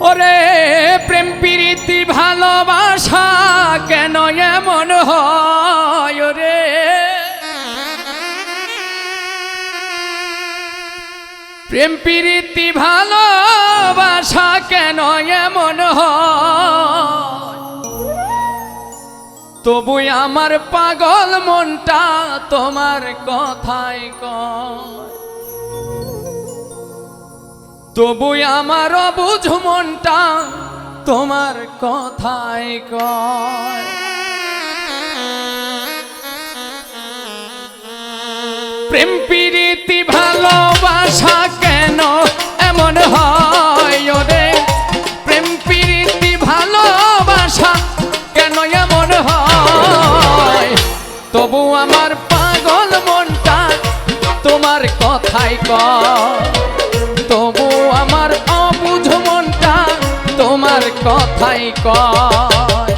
ওরে প্রেম প্রীতি ভালোবাসা কেন এমন হয় রে, প্রেম প্রীতি ভালোবাসা কেন এমন হয়, তবু আমার পাগল মনটা তোমার কথাই কয়, তবু আমার অবুঝ মনটা তোমার কথাই কয়। প্রেম প্রীতি ভালোবাসা কেন এমন হয় রে, প্রেম প্রীতি ভালোবাসা কেন এমন হয়, তবু আমার পাগল মনটা তোমার কথাই কয়, তবু আমার অবুঝ মনটা তোমার কথাই কয়।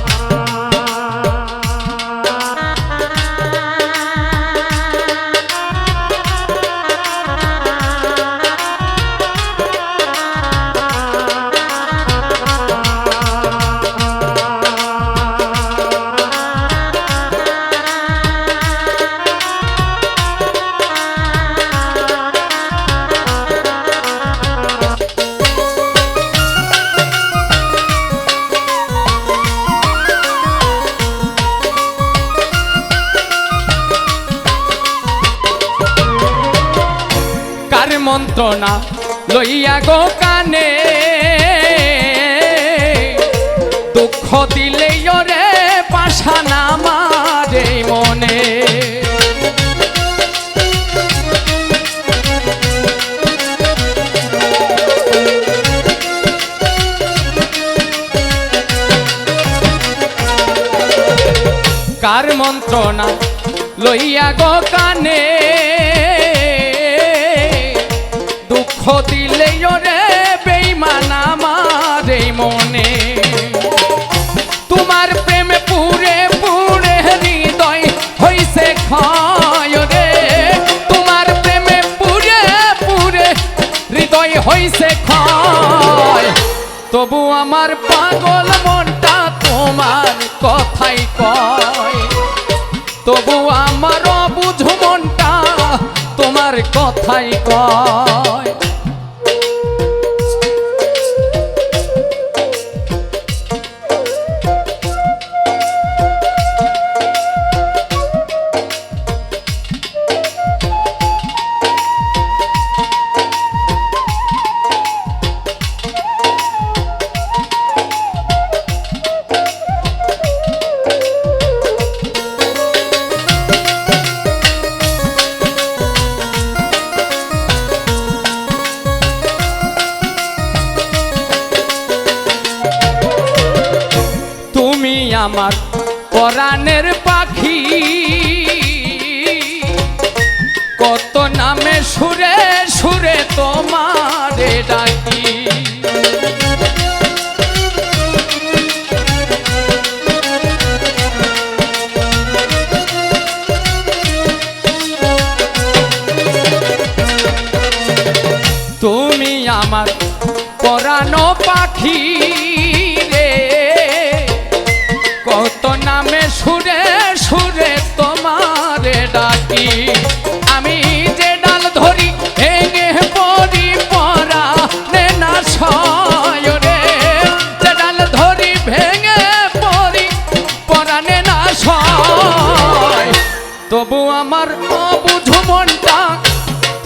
মন্ত্রণা লইয়া গো কানে, দুঃখ দিলে ওরে পাশান আমার এই মনে, কার মন্ত্রণা লইয়া গো কানে, দুঃখ দিলে ওরে বেঈমান আমার এই মনে, তোমার প্রেমে পুরে পুরে হৃদয় হইছে ক্ষয় রে, তোমার প্রেমে পুরে পুরে হৃদয় হইছে ক্ষয়, তবু আমার পাগল মনটা তোমার কথাই কয়, তবু আমার অবুঝ মনটা তোমার কথাই কয়। আমার পরাণের পাখি, কত নামে সুরে সুরে তোমারে ডাকি, তুমি আমার পরাণ পাখি রে, কত নামে সুরে সুরে তোমারে ডাকি, আমি যে ডাল ধরি ভেঙে পড়ি পরাণে না সয় রে, যে ডাল ধরি ভেঙে পড়ি পরাণে না সয়, তবু আমার অবুঝ মনটা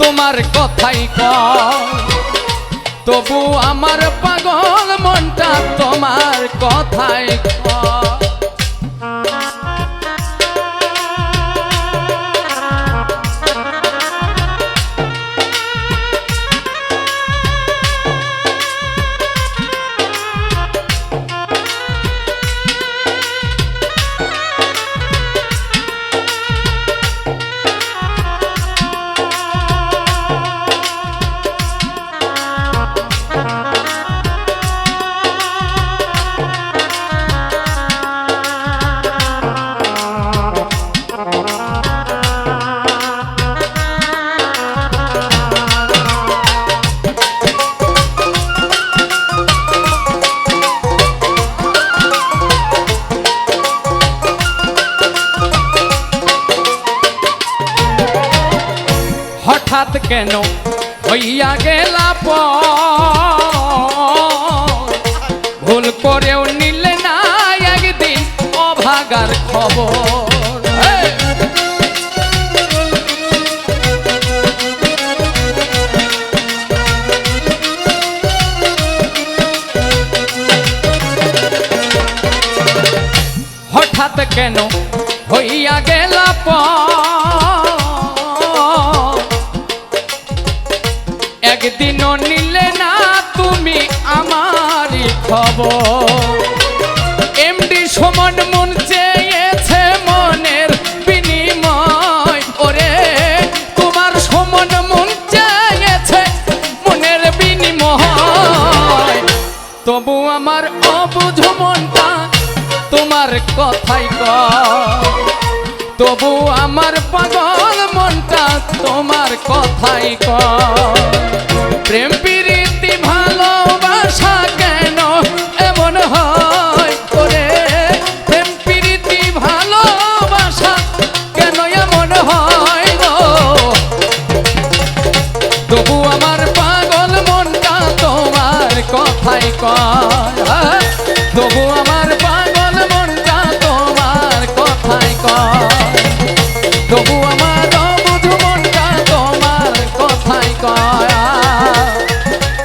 তোমার কথাই কয়, তবু আমার পাগল মনটা তোমার কথাই কয়। কেন হইয়া গেলা ভুল করেও নিলে না একদিন অভাগার খবর। হঠাৎ কেন হইয়া গেলা একদিনও নিলে না তুমি আমারই খবর। এমডি সমান মন চেয়েছে মনের বিনিময়, ওরে তোমার সমান মন চেয়েছে মনের বিনিময়। তবু আমার অবুঝ মনটা তোমার কথাই কয়, তবু আমার পাগল মনটা তোমার কথাই কয়। প্রেম প্রীতি ভালোবাসা কেন এমন হয় করে, প্রেম প্রীতি ভালোবাসা কেন এমন হয় গো। তবু আমার পাগল মনটা তোমার কথাই কয়, তবু আমার পাগল মনটা তোমার কথাই কয়, তবু আমার অবুঝ মনটা তোমার কথাই কয়,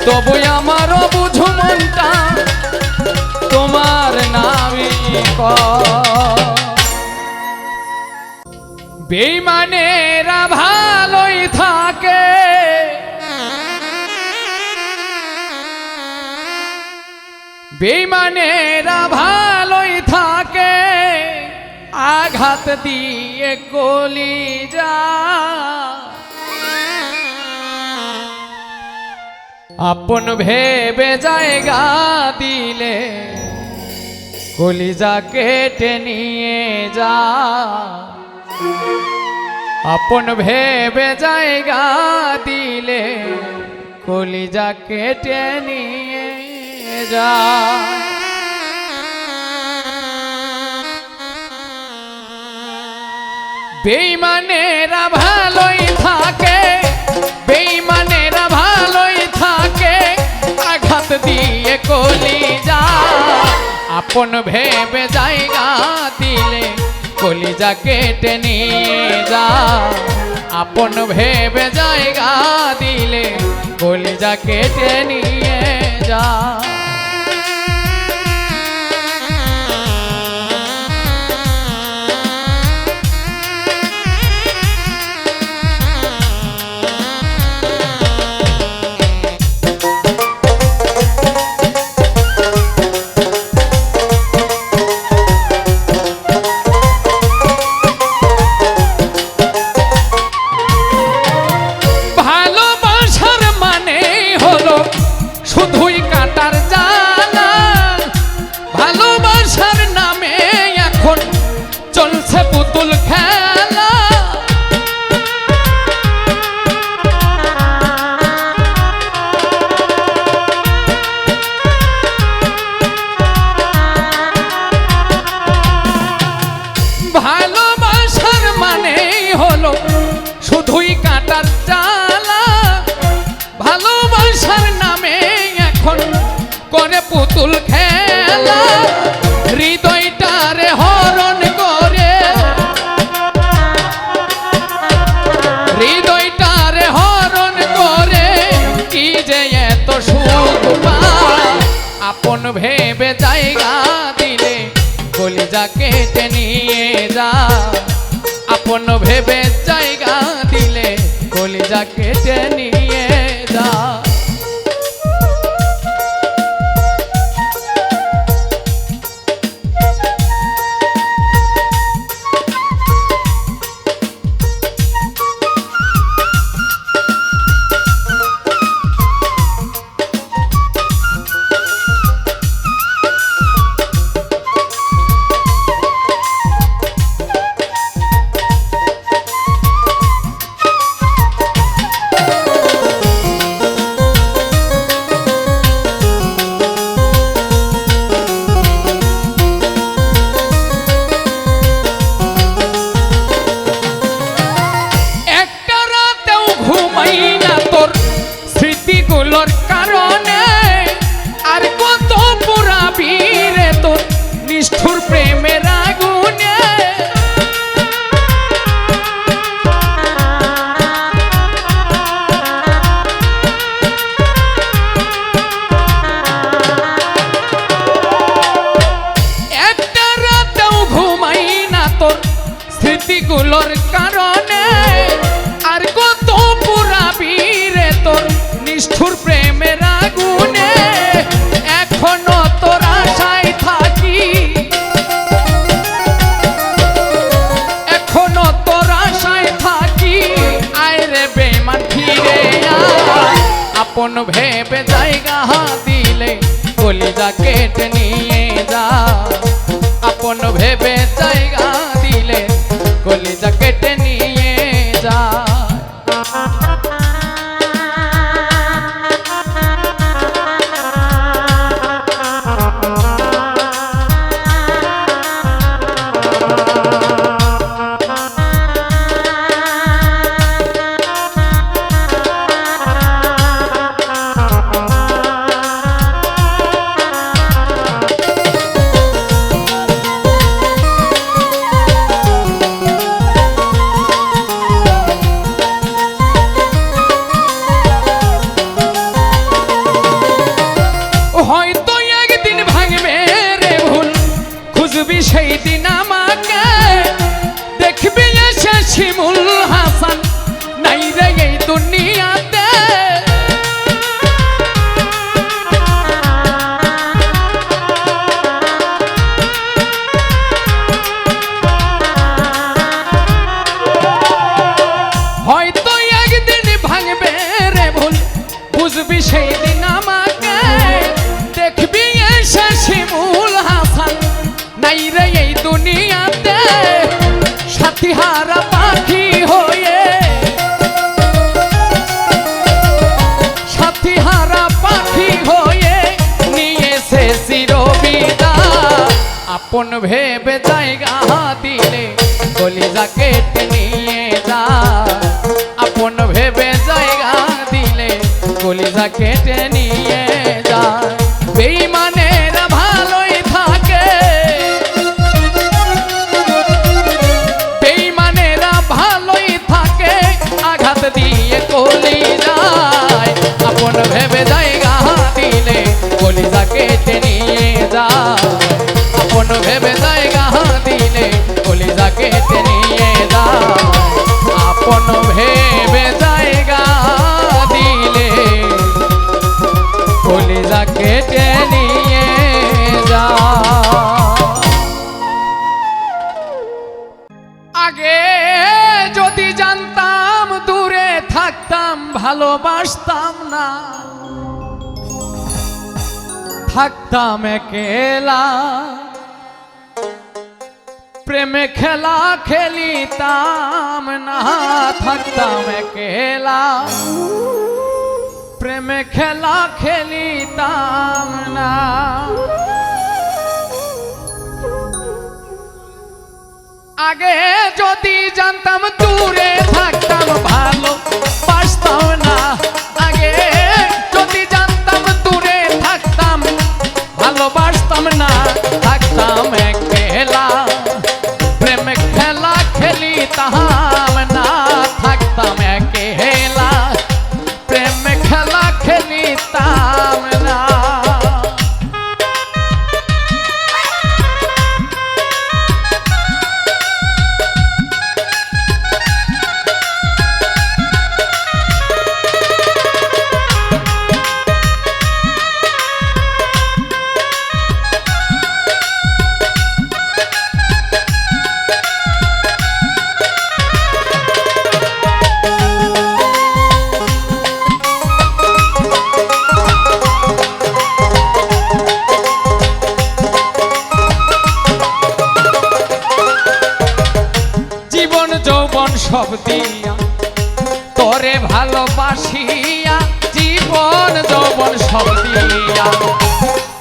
তবু আমার অবুঝ মনটা তোমার নামই কয়। বেঈমানেরা ভালোই থাকে, বেঈমানেরা ভালোই থাকে, আঘাত দিয়ে কলিজা। আপন ভেবে জায়গা দিলে কলিজা কেটে নিয়ে যা। আপন ভেবে জায়গা দিলে কলিজা কেটে নিয়ে যা। বেঈমানেরা ভালোই থাকে, বেঈমানেরা ভালোই থাকে, আঘাত দিয়ে কলিজা। আপন ভেবে জায়গা দিলে কলিজা কেটে নিয়ে যা। আপন ভেবে জায়গা দিলে কলিজা কেটে নিয়ে যা। পুতুল খেলা হৃদয়টারে হরণ করে, হৃদয়টারে হরণ করে কি যে এত সুখ পায়। আপন ভেবে জায়গা দিলে কলিজা কেটে নিয়ে যা। আপন ভেবে জায়গা দিলে কলিজা কেটে নিয়ে যা। ভেবে জায়গা দিলে কলিজা কেটে নিয়ে যায়, আপন ভেবে জায়গা দিলে কলিজা কেটে নিয়ে যায়। হয়তো একদিন ভাঙবে রে ভুল, খুঁজবি সেই দিন আমাকে, দেখবি এসে শিমুল হাসান নাই রে এই দুনিয়াতে। হয়তো একদিন ভাঙবে রে ভুল, বুঝবি সেই দিন আমাকে, দেখবি এসে শিমুল হাসান নাই রে এই দুনিয়াতে। সাথী হারা পাখি হয়ে, সাথী হারা পাখি হয়ে নিয়েছে চিরবিদায়, আপন ভেবে জায়গা দিলে কলিজা কেটে নিয়ে যায়, আপন ভেবে জায়গা দিলে কলিজা কেটে নিয়ে যায়। বেঈমানেরা ভালোই থাকে, বেঈমানেরা ভালোই থাকে, আঘাত দিয়ে কলিজায়, আপন ভেবে জায়গা দিলে কলিজা কেটে নিয়ে যায়, আপন ভেবে জায়গা দিলে কলিজা কেটে নিয়ে যায়, আপন ভেবে জায়গা দিলে কলিজা কেটে নিয়ে যায়। আগে যদি জানতাম দূরে থাকতাম ভালোবাসতাম না, থাকতাম একেলা, প্রেমে খেলা খেলিতাম না, থাকতাম একেলা, প্রেমে খেলা খেলিতাম না। আগে যদি জানতাম দূরে থাকতাম ভালো বাসতাম না, আগে যদি জানতাম দূরে থাকতাম ভালোবাসতাম না, থাকতাম একেলা, প্রেমে খেলা খেলিতাম না, থাকতাম একেলা, প্রেমে খেলা খেলিতাম না। যৌবন সব দিয়া তোরে ভালোবাসিয়া, জীবন যৌবন সব দিয়া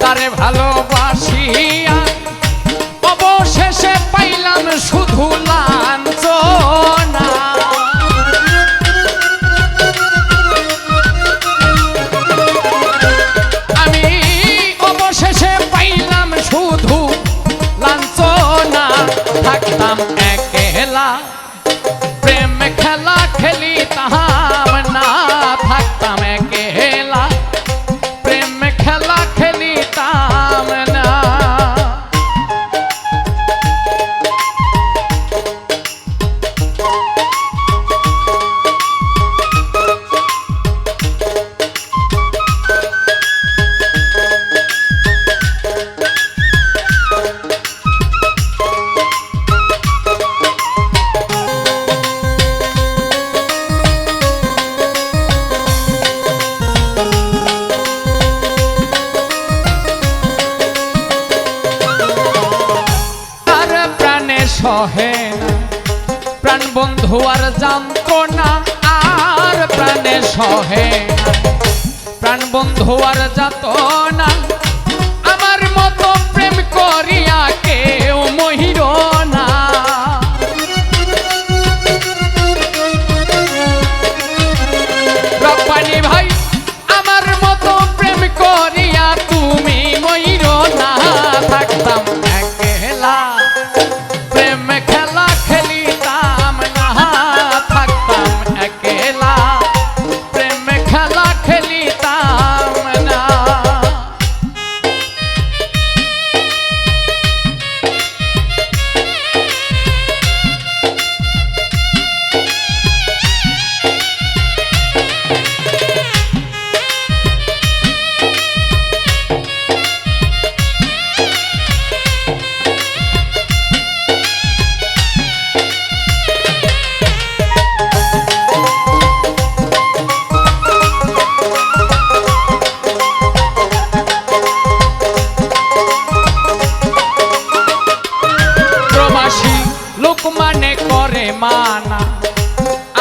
তারে ভালোবাসিয়া, অবশেষে পাইলাম শুধু লাঞ্ছনা। আমি অবশেষে পাইলাম শুধু লাঞ্ছনা, থাকতাম একেলা, প্রেম খেলা খেলিতাম না, থাকতাম একেলা, প্রেম খেলা সহে না, প্রাণ বন্ধু আর জানতো না, আর প্রাণে সহে না, প্রাণ বন্ধু আর জাত না, আমার মতো প্রেম করিয়া কেউ মহির না। রব্বানি ভাই আমার মতো প্রেম করিয়া তুমি মহির না, থাকতাম একলা প্রেম খেলা খেলিতাম না, থাকতাম একলা প্রেম খেলা খেলিতাম না। লোক মানে করে মানা,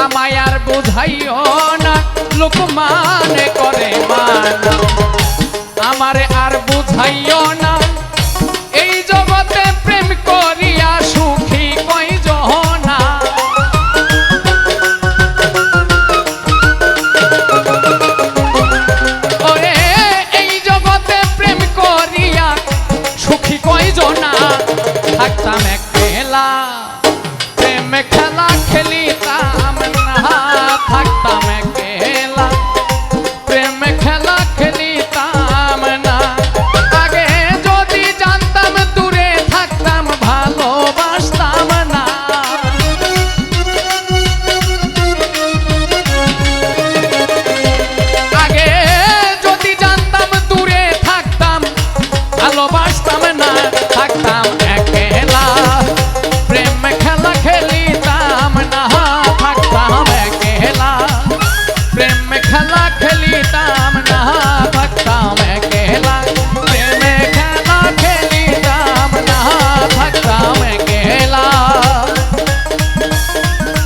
আমায় আর বুঝাইও না, লোক মানে করে মানা, আমারে আর বুঝাইও না, এই জগতে প্রেম করিয়া সুখী কয়জনা। ওরে এই জগতে প্রেম করিয়া সুখী কয়জনা, থাকতাম একলা প্রেম খেলা খেলিতাম না, থাকতাম একলা প্রেম খেলা খেলিতাম না। আগে যদি জানতাম দূরে থাকতাম ভালোবাসতাম না, আগে যদি জানতাম দূরে থাকতাম ভালোবাসতাম না, থাকতাম একলা প্রেম খেলা খেলিতাম না, থাকতাম একলা প্রেম খেলা খেলিতাম না, থাকতাম একলা প্রেম খেলা খেলিতাম না, থাকতাম একলা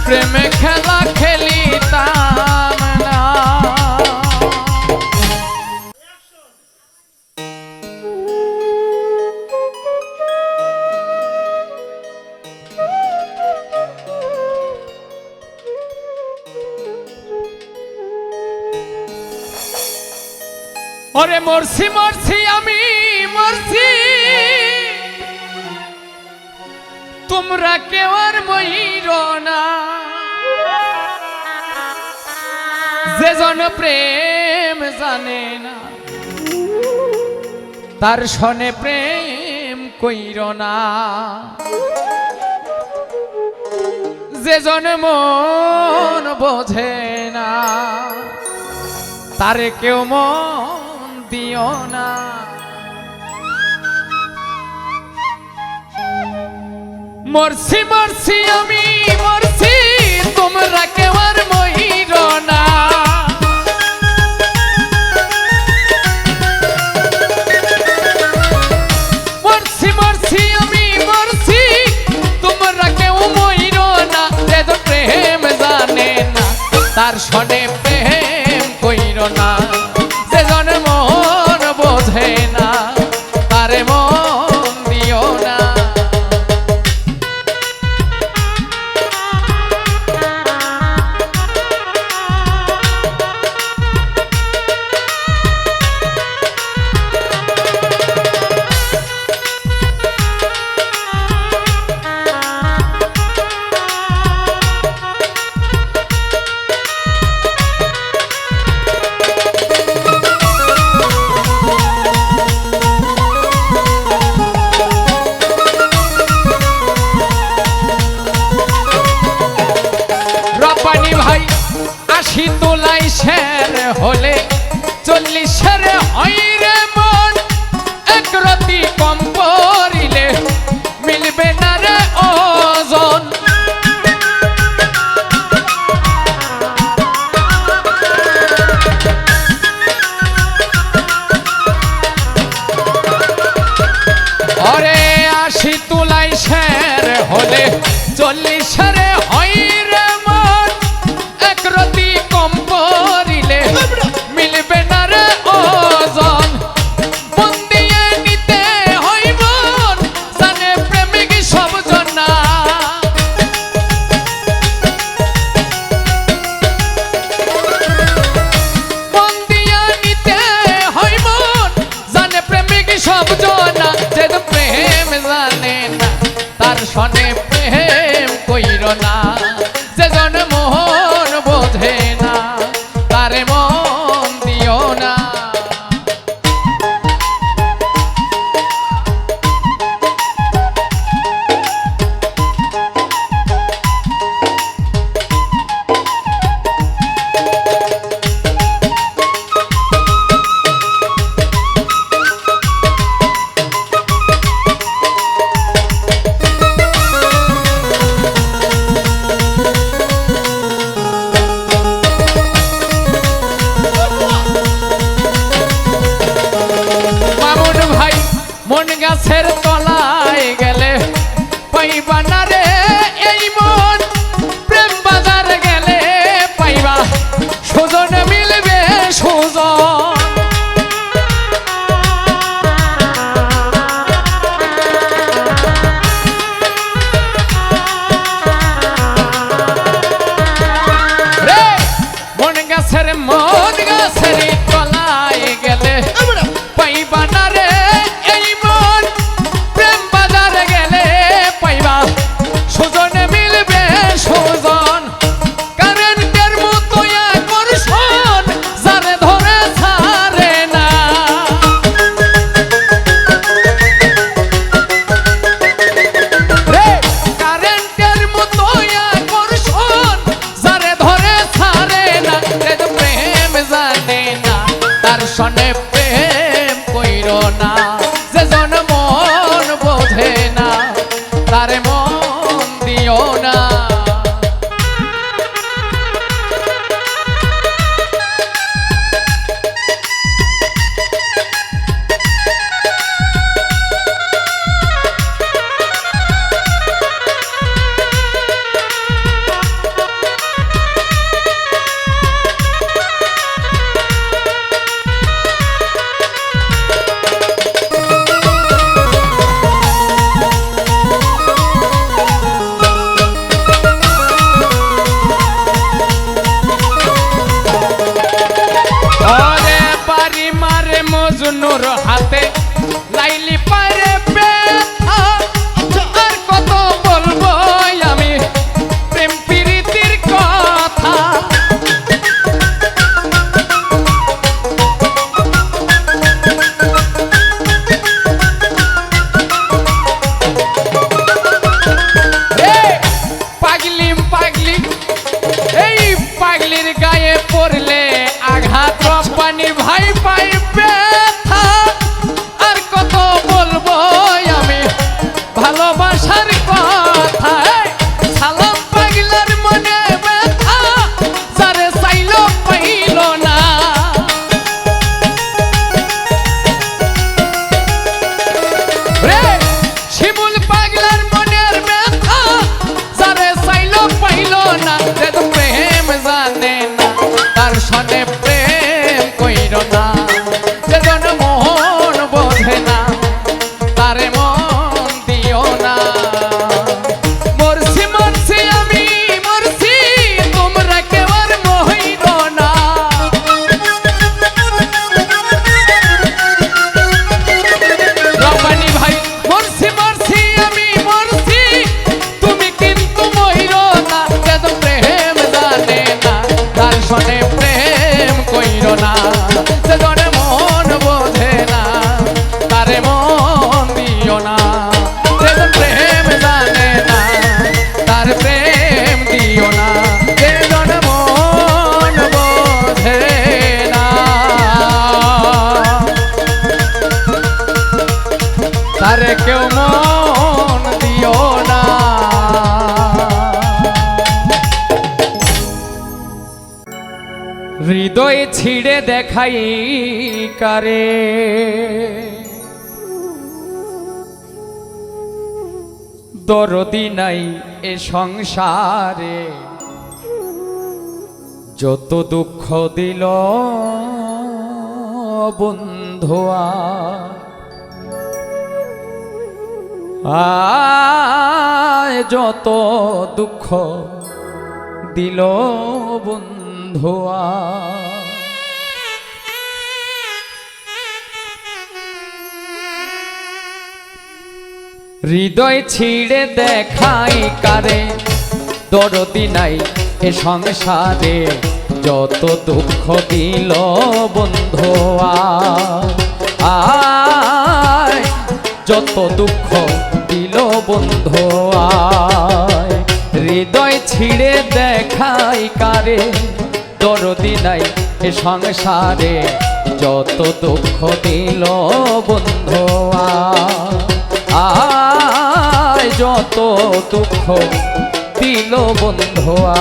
প্রেম খেলা খেলিতাম না। ওরে মরছি মরছি আমি মরছি, তোমরা কেউ আর মহির না, যে জন প্রেম জানে না তার সনে প্রেম কইর না, যে জন মন বোঝে না তারে কেউ মন দিও না। মরছি মরছি আমি মরছি, তোমরা কেউ আর মহির না, মরছি মরছি আমি মরছি, তোমরা কেউ মহির না, যে তো প্রেম জানে না তার সনে প্রেম কইর না, যে জন মন বোঝে না তারে মন দিও না। আশি তোলাই শের হলে 40-এর হয় রে মন, এক রতি কম পড়িলে মিলবে না রে ওজন। ওরে 80 তোলাই 30-এর হলে 40-এর হয় রে মন একরতি কম পড়িলে মিলবে না রে ওজন মন দিয়ে নিতে হয় মন জানে প্রেমিক সব জনা মন দিয়ে নিতে হয় মন জানে প্রেমিক সব জনা যে প্রেম জানে না তার সনে প্রেম কইর না যে জন মোহন বোঝে না তারে মন দিও না মন গাছের তলায় গেলে পাইবা না রে এই মন প্রেম বাজার গেলে পাইবা সুজন মিলবে সুজন রে মন গাছের তলায় গেলে পাইবা না রে সনে প্রেম কইর না যে জন মন বোঝে না তারে মন দিও না মজনুর হাতে লাইলি পারে ব্যথা আর কত বলবো আমি প্রেম প্রীতির কথা পাগলি এই পাগলির গায়ে পড়লে আঘাত রব্বানি ভাই পাইবে আর কত বলবো আমি ভালোবাসার কথা সালাম পাগলার মনে ব্যথা যারে চাইলো পাইল না রে শিমুল পাগলার মনের ব্যথা যারে চাইলো পাইল না যে প্রেম জানে না তার সনে প্রেম কইর না যে জন মোহন বোঝে না তারে মন দিও না মরছি আমি মরছি তোমরা কেউ আর মহির না রব্বানি ভাই মরছি আমি মরছি তুমি কিন্তু মহির না যে প্রেম জানে না তার সনে প্রেম কইর না যে জন মন বোঝে না তারে মন দিও না যে জন প্রেম জানে না তার প্রেম দিও না যে জন মন বোঝে না তারে কেউ মন দিও না হৃদয় ছিড়ে দেখাই কারে দরদি নাই এ সংসারে, যত দুঃখ দিল বন্ধুয়া, আয় যত দুঃখ দিল বন্ধুয়া। হৃদয় ছিঁড়ে দেখাই কারে, দরদি নাই এ সংসারে, যত দুঃখ দিল বন্ধুয়া, আয় যত দুঃখ দিল বন্ধুয়া। হৃদয় ছিঁড়ে দেখাই কারে, দরদি নাই এ সংসারে, যত দুঃখ দিল বন্ধুয়া, আয় যত দুঃখ দিল বন্ধুয়া।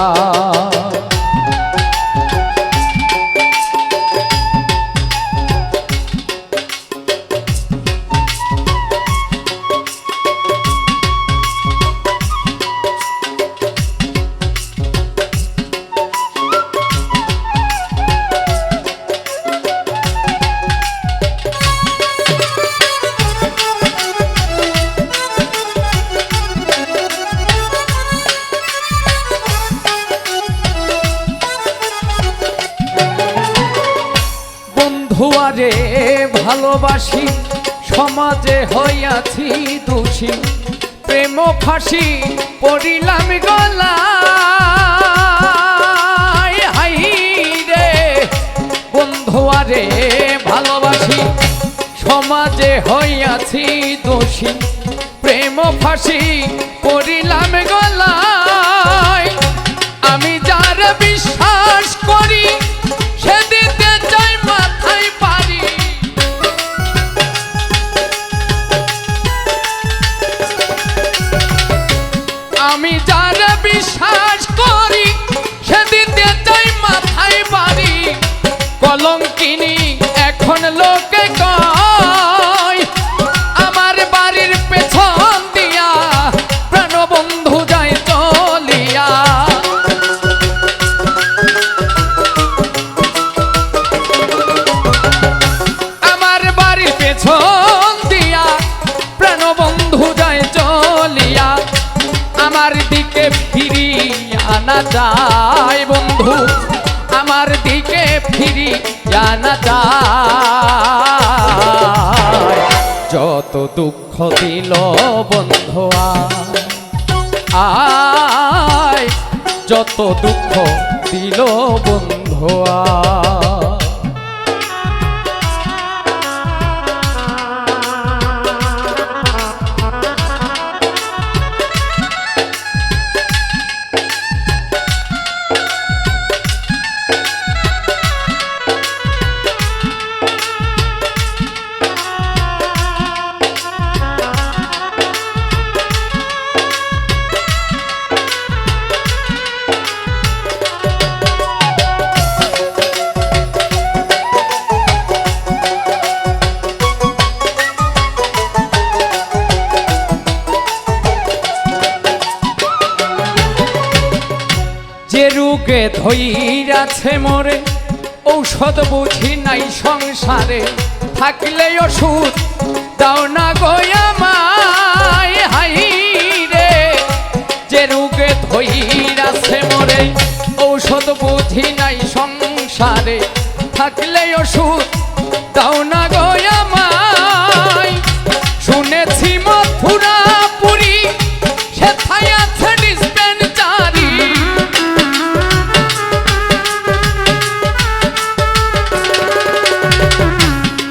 বন্ধুয়ারে ভালোবাসি, সমাজে হইয়াছি দোষী, প্রেম ফাঁসি পড়িলাম গলায়, হাই রে বন্ধুয়ারে ভালোবাসি, সমাজে হইয়াছি দোষী, প্রেম ফাঁসি পড়িলাম গলায়। আমি যার বিশ্বাস করি সে দিতে চাই মাথায় পারি, আমি যার বিশ্বাস করি সে দিতে চাই মাথায় পারি। কলঙ্কিনী এখন লোকে কয়, আমার বাড়ির পেছন দিয়া প্রাণবন্ধু যায় চলিয়া। আমার বাড়ির পেছন দিয়া প্রাণবন্ধু যায় চলিয়া, আমার দিকে ফিরিয়া না যায় বন্ধু, আমার দিকে ফিরিয়া না যায়। যত দুঃখ দিল বন্ধুয়া, আয় যত দুঃখ দিল বন্ধুয়া। যে রোগে ধইরাছে মোরে, ঔষধ বুঝি নাই সংসারে, থাকলে ওষুধ দাও না গো আমায়, হাই রে যে রোগে ধইরাছে মোরে, ঔষধ বুঝি নাই সংসারে, থাকলে ওষুধ দাও না গো আমায়। শুনেছি মথুরাপুরী সেথায় আছে ডিসপেন্সারি,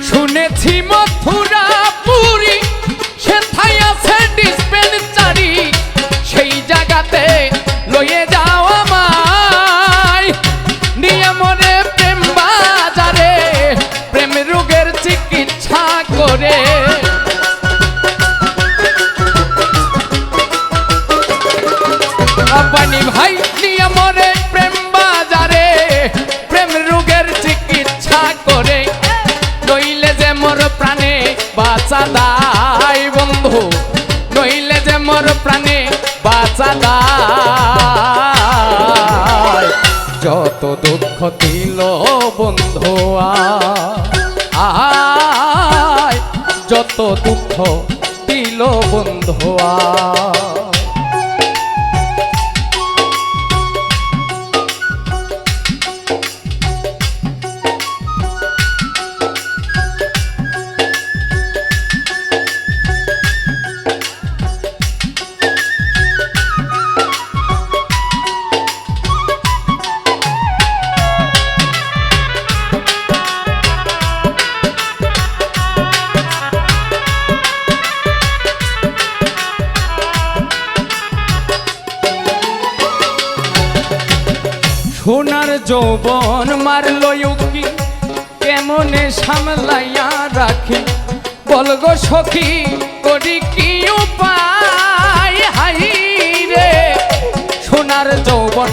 শুনেছি মথুরাপুরী সেথায় আছে ডিসপেন্সারি, সেই জায়গাতে লইয়ে যাও আমায়, নিয়ে মরে প্রেম বাজারে সাদায় যত দুঃখ দিল বন্ধু আয় যত দুঃখ দিল বন্ধু সোনার যৌবন মারল উকি কেমনে সামলাইয়া রাখি বলগো সখী করি কি উপায় হাই রে সোনার যৌবন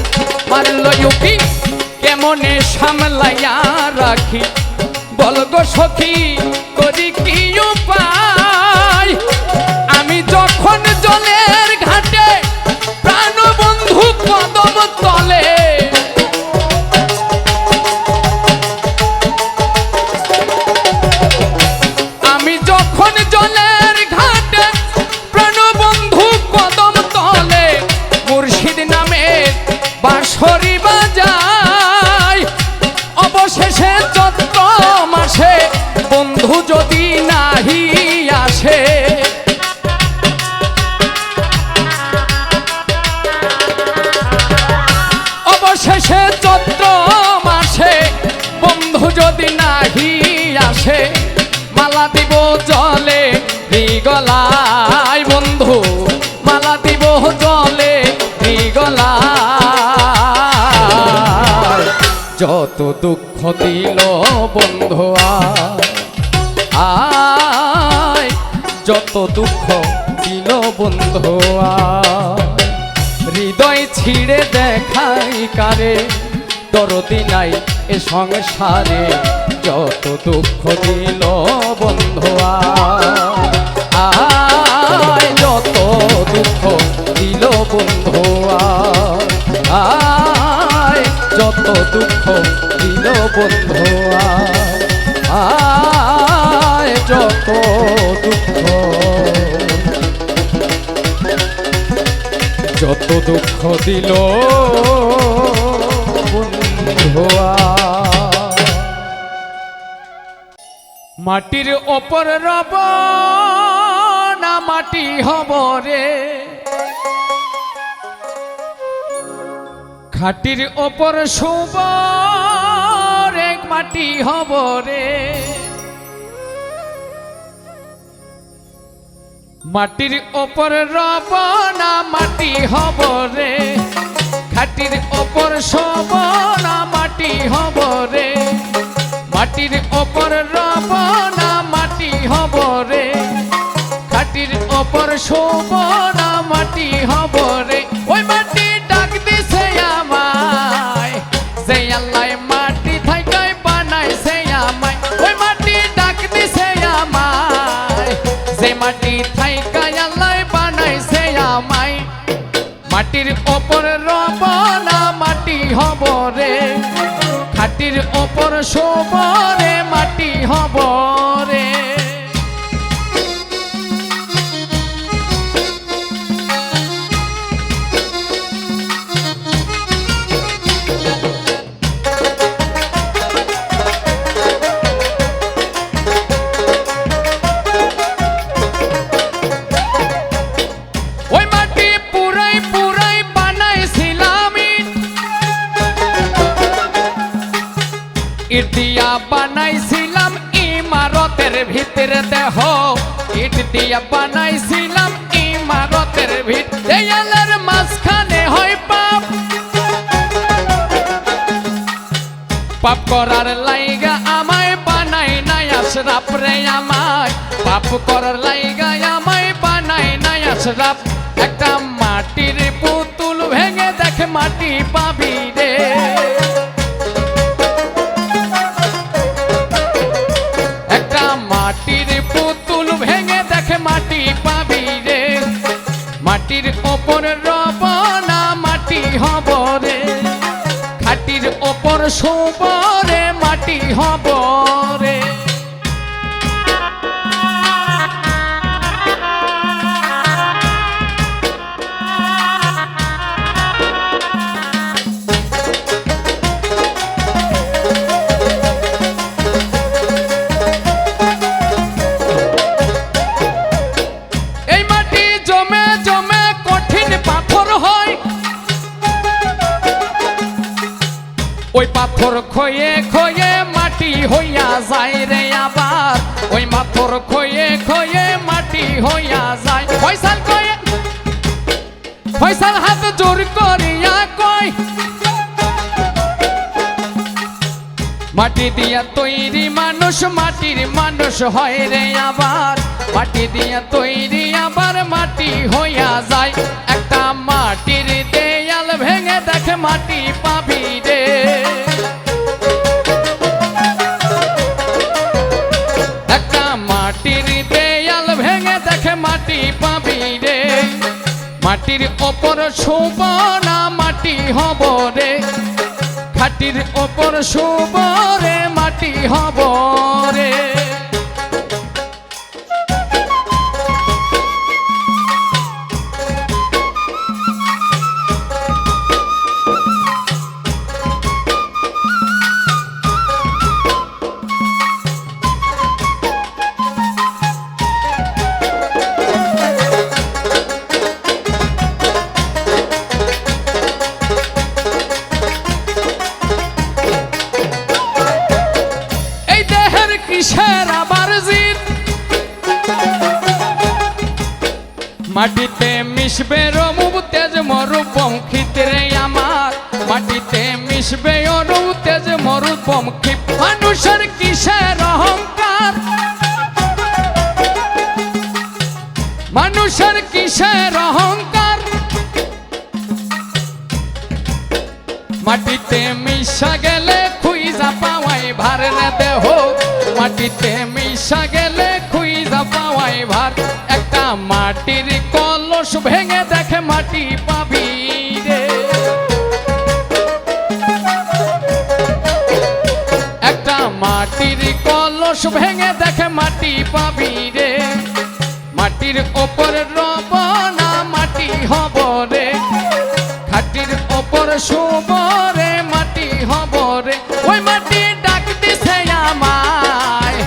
মারল উকি কেমনে সামলাইয়া রাখি বলগো সখী করি কি উপায় আমি যখন জলের ঘাটে প্রাণবন্ধু কদম তলে বাঁশরি বাজায় অবশেষে চৈত্র মাসে বন্ধু যদি নাহি আসে অবশেষে চৈত্র মাসে বন্ধু যদি নাহি আসে মালা দিব জলে গলায় বন্ধু মালা দিব জলে গলায় যত দুঃখ দিল বন্ধু আয় যত দুঃখ দিল বন্ধু হৃদয় ছিঁড়ে দেখাই কারে দরদি নাই এ সংসারে যত দুঃখ দিল বন্ধু আয় যত দুঃখ দিল বন্ধু আয় যত দুঃখ দিল বন্ধু আয় যত দুঃখ যত দুঃখ দিল বন্ধু মাটির ওপর রব না মাটি হব রে খাটির ওপর শুব এক মাটি হব রে মাটির ওপর রব না মাটি হব রে খাটির ওপর শুব না মাটি হব রে মাটির ওপর রব না মাটি হব রে খাটির ওপর শুব না মাটি হব রে ওই মাটি ডাক দিছে আমায় যে আল্লাহ মাটি থাইকাই বানাইছে আমায় ওই মাটি ডাক দিছে আমায় যে মাটি থাইকাই আল্লাহ বানাইছে আমায় মাটির ওপর রব না মাটি হব রে খাটির ওপর শুব রে মাটি হব রে ওই মাটি পুরাই পুরাই বানাইছিলাম ইট দিয়া বানাইছিলাম ইমারতের ভিতরে দেহ ইট দিয়া বানাইছিলাম ইমারতের ভিতরে দেয়ালের মাঝখানে হয় পাপ পাপ করার লাইগা আমায় বানাই নাই আশরাফ রে আমায় পাপ করার লাইগা আমায় বানাই নাই আশরাফ একটা মাটির পুতুল ভেঙে দেখে মাটি পাবি রে একটা মাটির পুতুল ভেঙে দেখে মাটি পাবি রে মাটির ওপর রব শুভরে মাটি হব রে। এই মাটি জমে জমে কঠিন পাথর হয়, ওই পাথর খয়ে খয়ে মাটি হইয়া যায় রে আবার, ওই পাথর খয়ে খয়ে মাটি হইয়া যায়। ফয়সাল কয়ে, ফয়সাল হাত জোর করিয়া কয়, মাটি দিয়া তৈরি মানুষ মাটির মানুষ হয় রে আবার, মাটি দিয়া তৈরি আবার মাটি হইয়া যায়। একটা মাটির দেয়াল ভেঙে দেখে মাটি পাবি রে, একটা মাটির দেয়াল ভেঙে দেখে মাটি পাবি রে। মাটির ওপর শুভ না মাটি হব রে, খাটির ওপর শুভ রে মাটি হব রে। কিসের আবার জিত, মাটিতে মিশবে রূপ তেজ মরুপম খিতরে আমার, মাটিতে মিশবে রূপ তেজ মরুপম খিত। মানুষের কিসের অহংকার, মানুষের কিসের অহংকার, মাটিতে মিশা গেলে খুঁজা পাওয়াই ভার না দেহ, মাটিতে মিশা গেলে খুঁজা পাওয়াই ভার। একটা মাটির কলস ভেঙে দেখে মাটি পাবি রে, একটা মাটির কলস ভেঙে দেখে মাটি পাবি রে। মাটির ওপর রব না মাটি হব রে, খাটির ওপর শুভ রে মাটি হব রে। ওই মাটি ডাক দিছে আমায়,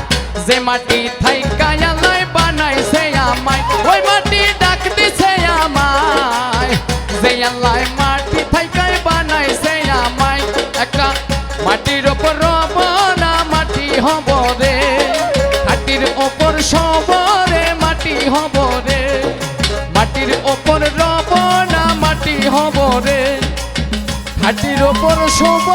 যে মাটি থাইকা আল্লাহ বানাইছে আমায়, ওই মাটি ডাক দিছে আমায়, যে আল্লাহ মাটি থাইকা বানাইছে আমায়। একটা মাটির ওপর রব না মাটি হব রে, খাটির ওপর শুভ রে মাটি হব রে, মাটির ওপর রব না মাটি হব রে, খাটির ওপর শুভ